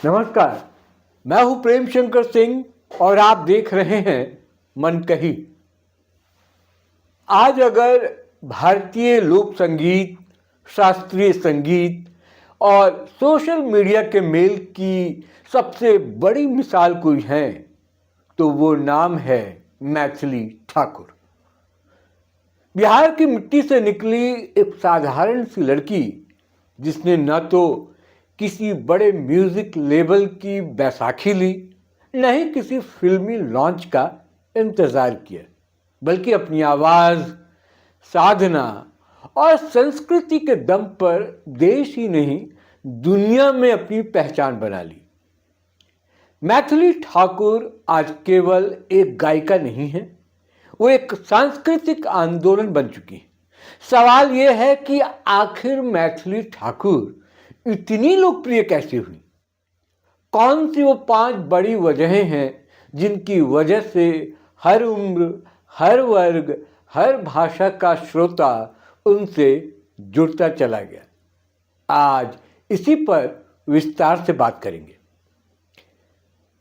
नमस्कार। मैं हूं प्रेम शंकर सिंह और आप देख रहे हैं मन कही। आज अगर भारतीय लोक संगीत, शास्त्रीय संगीत और सोशल मीडिया के मेल की सबसे बड़ी मिसाल कोई है तो वो नाम है मैथिली ठाकुर। बिहार की मिट्टी से निकली एक साधारण सी लड़की जिसने न तो किसी बड़े म्यूजिक लेबल की बैसाखी ली, न ही किसी फिल्मी लॉन्च का इंतजार किया, बल्कि अपनी आवाज, साधना और संस्कृति के दम पर देश ही नहीं दुनिया में अपनी पहचान बना ली। मैथिली ठाकुर आज केवल एक गायिका नहीं है, वो एक सांस्कृतिक आंदोलन बन चुकी है। सवाल यह है कि आखिर मैथिली ठाकुर इतनी लोकप्रिय कैसे हुई? कौन सी वो 5 बड़ी वजहें हैं जिनकी वजह से हर उम्र, हर वर्ग, हर भाषा का श्रोता उनसे जुड़ता चला गया? आज इसी पर विस्तार से बात करेंगे।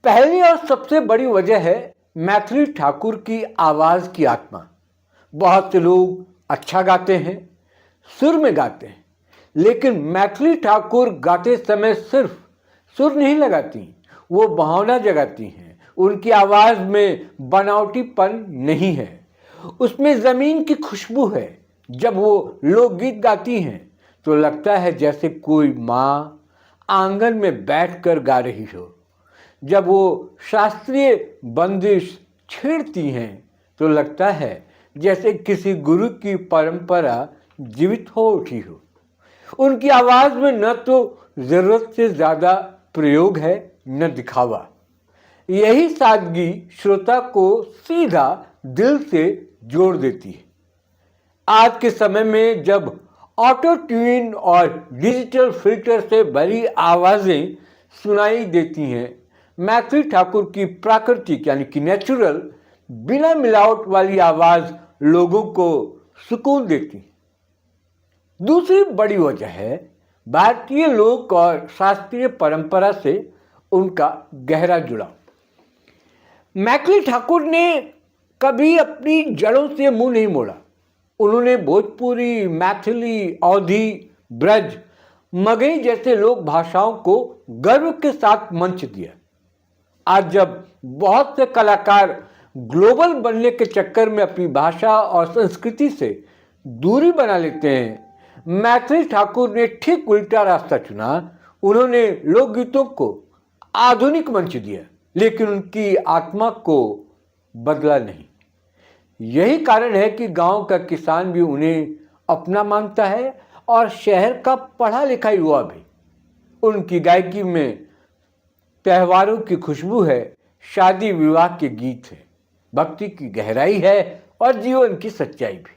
पहली और सबसे बड़ी वजह है मैथिली ठाकुर की आवाज की आत्मा। बहुत से लोग अच्छा गाते हैं, सुर में गाते हैं, लेकिन मैथिली ठाकुर गाते समय सिर्फ सुर नहीं लगाती, वो भावना जगाती हैं। उनकी आवाज में बनावटीपन नहीं है, उसमें जमीन की खुशबू है। जब वो लोकगीत गाती हैं तो लगता है जैसे कोई माँ आंगन में बैठकर गा रही हो। जब वो शास्त्रीय बंदिश छेड़ती हैं तो लगता है जैसे किसी गुरु की परंपरा जीवित हो उठी हो। उनकी आवाज में न तो जरूरत से ज्यादा प्रयोग है, न दिखावा। यही सादगी श्रोता को सीधा दिल से जोड़ देती है। आज के समय में जब ऑटो ट्यून और डिजिटल फिल्टर से भरी आवाजें सुनाई देती हैं, मैथिली ठाकुर की प्राकृतिक यानी कि नेचुरल, बिना मिलावट वाली आवाज लोगों को सुकून देती है। दूसरी बड़ी वजह है भारतीय लोक और शास्त्रीय परंपरा से उनका गहरा जुड़ाव। मैथिली ठाकुर ने कभी अपनी जड़ों से मुंह नहीं मोड़ा। उन्होंने भोजपुरी, मैथिली, अवधी, ब्रज, मगही जैसे लोक भाषाओं को गर्व के साथ मंच दिया। आज जब बहुत से कलाकार ग्लोबल बनने के चक्कर में अपनी भाषा और संस्कृति से दूरी बना लेते हैं, मैथिली ठाकुर ने ठीक उल्टा रास्ता चुना। उन्होंने लोकगीतों को आधुनिक मंच दिया, लेकिन उनकी आत्मा को बदला नहीं। यही कारण है कि गांव का किसान भी उन्हें अपना मानता है और शहर का पढ़ा लिखा युवा भी। उनकी गायकी में त्योहारों की खुशबू है, शादी विवाह के गीत है, भक्ति की गहराई है और जीवन की सच्चाई भी।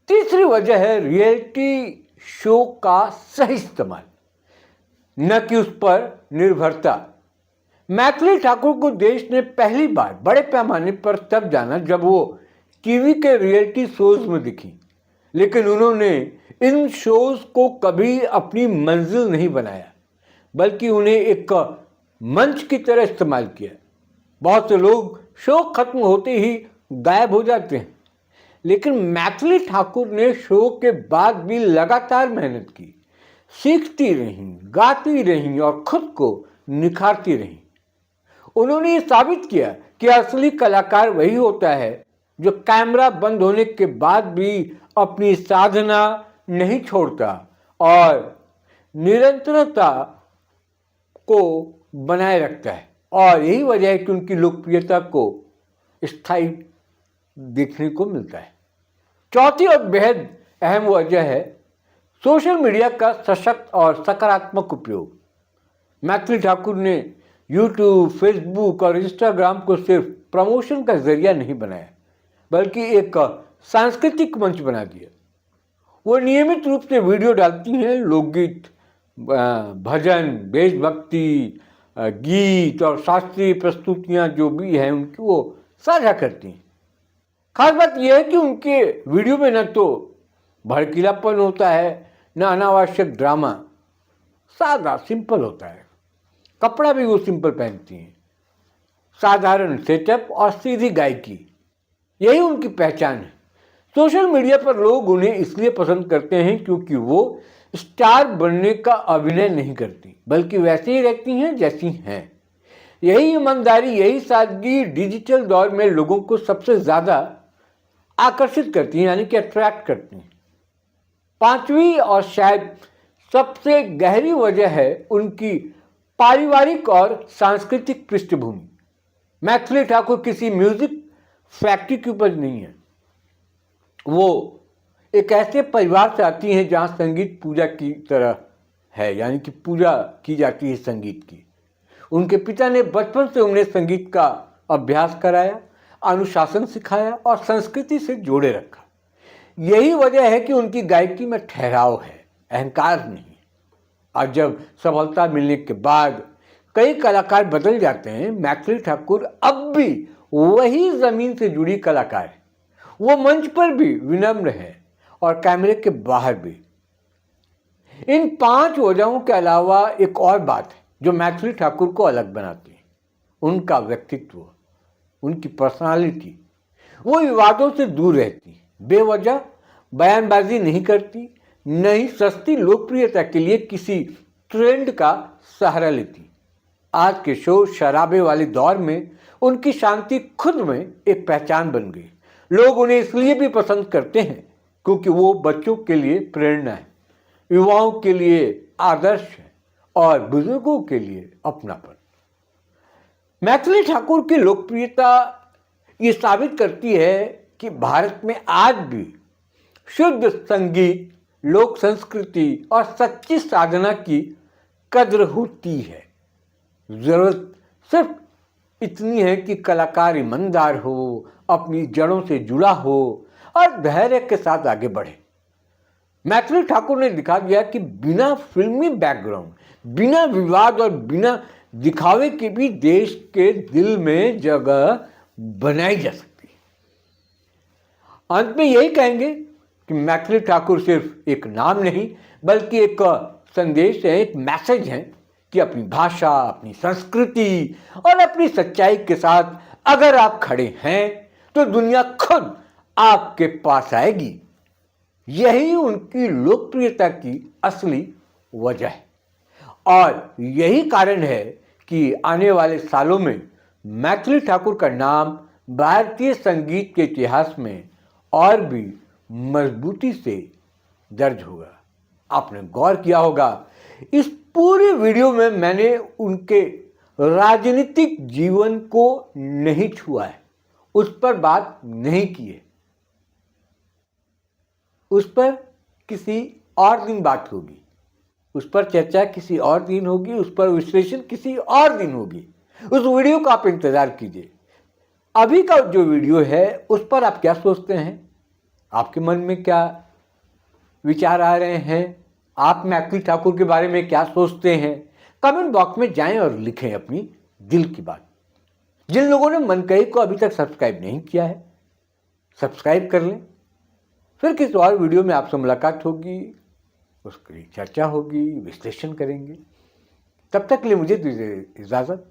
तीसरी वजह है रियलिटी शो का सही इस्तेमाल, न कि उस पर निर्भरता। मैथिली ठाकुर को देश ने पहली बार बड़े पैमाने पर तब जाना जब वो टीवी के रियलिटी शोज में दिखी, लेकिन उन्होंने इन शोज को कभी अपनी मंजिल नहीं बनाया, बल्कि उन्हें एक मंच की तरह इस्तेमाल किया। बहुत से लोग शो खत्म होते ही गायब हो जाते हैं, लेकिन मैथिली ठाकुर ने शो के बाद भी लगातार मेहनत की, सीखती रहीं, गाती रहीं और खुद को निखारती रहीं। उन्होंने ये साबित किया कि असली कलाकार वही होता है जो कैमरा बंद होने के बाद भी अपनी साधना नहीं छोड़ता और निरंतरता को बनाए रखता है। और यही वजह है कि उनकी लोकप्रियता को स्थायी देखने को मिलता है। चौथी और बेहद अहम वजह है सोशल मीडिया का सशक्त और सकारात्मक उपयोग। मैथिली ठाकुर ने यूट्यूब, फेसबुक और इंस्टाग्राम को सिर्फ प्रमोशन का जरिया नहीं बनाया, बल्कि एक सांस्कृतिक मंच बना दिया। वो नियमित रूप से वीडियो डालती हैं, लोकगीत, भजन, देशभक्ति गीत और शास्त्रीय प्रस्तुतियां जो भी हैं उनकी वो साझा करती हैं। खास बात यह है कि उनके वीडियो में न तो भड़कीलापन होता है, न अनावश्यक ड्रामा। सादा सिंपल होता है, कपड़ा भी वो सिंपल पहनती हैं, साधारण सेटअप और सीधी गायकी, यही उनकी पहचान है। सोशल मीडिया पर लोग उन्हें इसलिए पसंद करते हैं क्योंकि वो स्टार बनने का अभिनय नहीं करती, बल्कि वैसे ही रहती हैं जैसी हैं। यही ईमानदारी, यही सादगी डिजिटल दौर में लोगों को सबसे ज़्यादा आकर्षित करती हैं, यानी कि अट्रैक्ट करती हैं। पांचवी और शायद सबसे गहरी वजह है उनकी पारिवारिक और सांस्कृतिक पृष्ठभूमि। मैथिली ठाकुर किसी म्यूजिक फैक्ट्री की उपज नहीं है। वो एक ऐसे परिवार से आती हैं जहाँ संगीत पूजा की तरह है, यानी कि पूजा की जाती है संगीत की। उनके पिता ने बचपन से उन्हें संगीत का अभ्यास कराया, अनुशासन सिखाया और संस्कृति से जोड़े रखा। यही वजह है कि उनकी गायकी में ठहराव है, अहंकार नहीं। और जब सफलता मिलने के बाद कई कलाकार बदल जाते हैं, मैथिली ठाकुर अब भी वही जमीन से जुड़ी कलाकार है। वो मंच पर भी विनम्र है और कैमरे के बाहर भी। इन 5 वजहों के अलावा एक और बात है जो मैथिली ठाकुर को अलग बनाती है, उनका व्यक्तित्व, उनकी पर्सनालिटी। वो विवादों से दूर रहती, बेवजह बयानबाजी नहीं करती, नहीं सस्ती लोकप्रियता के लिए किसी ट्रेंड का सहारा लेती। आज के शोर शराबे वाले दौर में उनकी शांति खुद में एक पहचान बन गई। लोग उन्हें इसलिए भी पसंद करते हैं क्योंकि वो बच्चों के लिए प्रेरणा है, युवाओं के लिए आदर्श है और बुजुर्गों के लिए अपनापन। मैथिली ठाकुर की लोकप्रियता ये साबित करती है कि भारत में आज भी शुद्ध संगीत, लोक संस्कृति और सच्ची साधना की कद्र होती है। जरूरत सिर्फ इतनी है कि कलाकार ईमानदार हो, अपनी जड़ों से जुड़ा हो और धैर्य के साथ आगे बढ़े। मैथिली ठाकुर ने दिखा दिया कि बिना फिल्मी बैकग्राउंड, बिना विवाद और बिना दिखावे के भी देश के दिल में जगह बनाई जा सकती है। अंत में यही कहेंगे कि मैथिली ठाकुर सिर्फ एक नाम नहीं बल्कि एक संदेश है, एक मैसेज है कि अपनी भाषा, अपनी संस्कृति और अपनी सच्चाई के साथ अगर आप खड़े हैं तो दुनिया खुद आपके पास आएगी। यही उनकी लोकप्रियता की असली वजह है और यही कारण है कि आने वाले सालों में मैथिली ठाकुर का नाम भारतीय संगीत के इतिहास में और भी मजबूती से दर्ज होगा। आपने गौर किया होगा, इस पूरे वीडियो में मैंने उनके राजनीतिक जीवन को नहीं छुआ है, उस पर बात नहीं की है। उस पर किसी और दिन बात होगी, उस पर चर्चा किसी और दिन होगी, उस पर विश्लेषण किसी और दिन होगी। उस वीडियो का आप इंतजार कीजिए। अभी का जो वीडियो है उस पर आप क्या सोचते हैं? आपके मन में क्या विचार आ रहे हैं? आप मैथिली ठाकुर के बारे में क्या सोचते हैं? कमेंट बॉक्स में जाएं और लिखें अपनी दिल की बात। जिन लोगों ने मनकही को अभी तक सब्सक्राइब नहीं किया है, सब्सक्राइब कर लें। फिर किसी और वीडियो में आपसे मुलाकात होगी, उसकी चर्चा होगी, विश्लेषण करेंगे। तब तक के लिए मुझे दीजिए इजाज़त।